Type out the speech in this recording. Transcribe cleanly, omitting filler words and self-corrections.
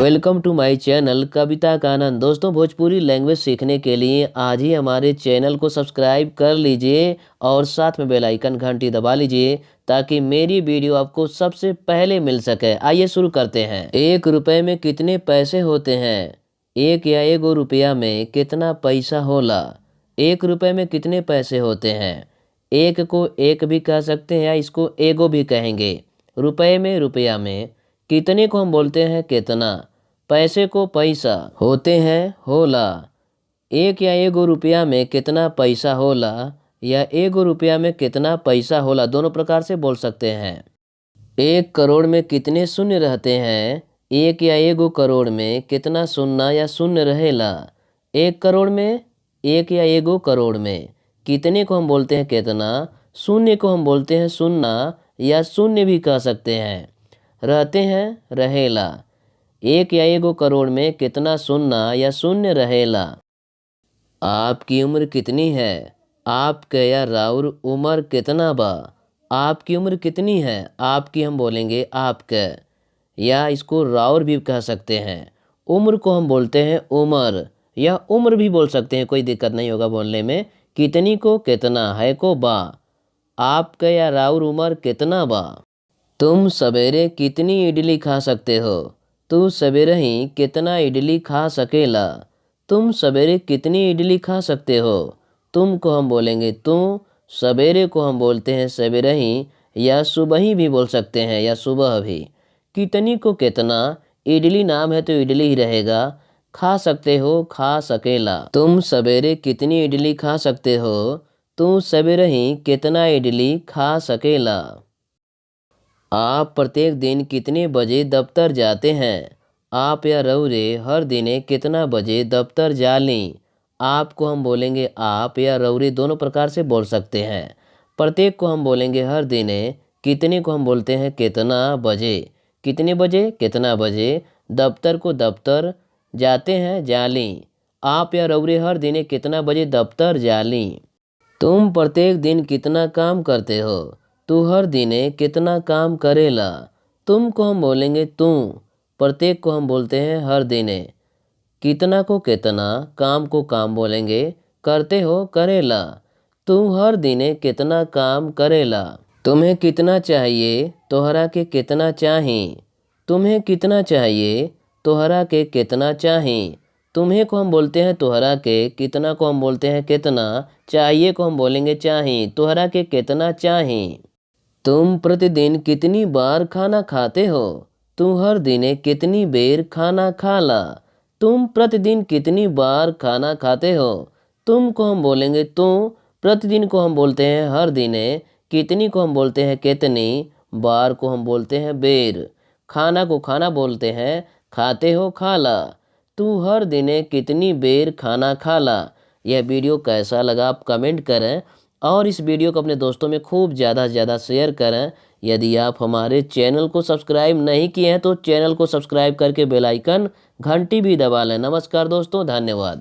Welcome to my channel कविता का आनंद। दोस्तों, Bhojpuri language सीखने के लिए आज ही हमारे चैनल को सब्सक्राइब कर लीजिए और साथ में बेल आइकन घंटी दबा लीजिए ताकि मेरी वीडियो आपको सबसे पहले मिल सके। आइए शुरू करते हैं। 1 रुपए में कितने पैसे होते हैं? एक या एगो रुपया में कितना पैसा होला? 1 रुपए में कितने पैसे होते हैं? एक को एक भी कह सकते हैं या इसको एगो भी कहेंगे। रुपए में, रुपया में। कितने को हम बोलते हैं कितना। पैसे को पैसा, होते हैं होला। एक या एगो रुपया में कितना पैसा होला या एगो रुपया में कितना पैसा होला, दोनों प्रकार से बोल सकते हैं। 1 करोड़ में कितने शून्य रहते हैं? एक या एगो करोड़ में कितना शून्य या शून्य रहेला? 1 करोड़ में, एक या एगो करोड़ में। कितने को हम बोलते हैं कितना, शून्य को हम बोलते हैं शून्य या शून्य भी कह सकते हैं। रहते हैं रहेला। एक या एगो करोड़ में कितना शून्य या शून्य रहेला। आपकी उम्र कितनी है? आपके या राउर उम्र कितना बा? आपकी उम्र कितनी है? आपकी हम बोलेंगे आपके, या इसको राउर भी कह सकते हैं। उम्र को हम बोलते हैं उम्र या उम्र भी बोल सकते हैं, कोई दिक्कत नहीं होगा बोलने में। कितनी को कितना, है को बा। आपके या राउर उम्र कितना बा। तुम सवेरे कितनी इडली खा सकते हो? तू सवेरे ही कितना इडली खा सकेला। तुम सवेरे कितनी इडली खा सकते हो। तुम को हम बोलेंगे तू, सवेरे को हम बोलते हैं सवेरे ही या सुबह ही भी बोल सकते हैं या सुबह भी। कितनी को कितना, इडली नाम है तो इडली ही रहेगा। खा सकते हो, खा सकेला। तुम सवेरे कितनी इडली खा सकते हो। तू सवेरे ही कितना इडली खा सकेला। आप प्रत्येक दिन कितने बजे दफ्तर जाते हैं? आप या रउरे हर दिने कितना बजे दफ्तर जा लें। आपको हम बोलेंगे आप या रउरे, दोनों प्रकार से बोल सकते हैं। प्रत्येक को हम बोलेंगे हर दिने। कितने को हम बोलते हैं कितना बजे। कितने बजे, कितना बजे। दफ्तर को दफ्तर, जाते हैं जा लें। आप या रउरे हर दिने कितना बजे दफ्तर जा लें। तुम प्रत्येक दिन कितना काम करते हो। तू हर दिने कितना काम करेला। तुम को हम बोलेंगे तू, प्रत्येक को हम बोलते हैं हर दिने। कितना को कितना, काम को काम बोलेंगे। करते हो, करेला। तू हर दिने कितना काम करेला। तुम्हें कितना चाहिए, तोहरा के कितना चाहिए। तुम्हें कितना चाहिए, तोहरा के कितना चाहिए। तुम्हें को हम बोलते हैं तोहरा के, कितना को हम बोलते हैं कितना, चाहिए को हम बोलेंगे चाहिए। तोहरा के कितना चाहिए। तुम प्रतिदिन कितनी बार खाना खाते हो। तू हर दिने कितनी बेर खाना खाला। तुम प्रतिदिन कितनी बार खाना खाते हो। तुम को हम बोलेंगे तू, प्रतिदिन को हम बोलते हैं हर दिने। कितनी को हम बोलते हैं कितनी, बार को हम बोलते हैं बेर। खाना को खाना बोलते हैं, खाते हो खाला। तू हर दिने कितनी बेर खाना खाला। यह वीडियो कैसा लगा आप कमेंट करें और इस वीडियो को अपने दोस्तों में खूब ज़्यादा से ज़्यादा शेयर करें। यदि आप हमारे चैनल को सब्सक्राइब नहीं किए हैं तो चैनल को सब्सक्राइब करके बेल आइकन घंटी भी दबा लें। नमस्कार दोस्तों, धन्यवाद।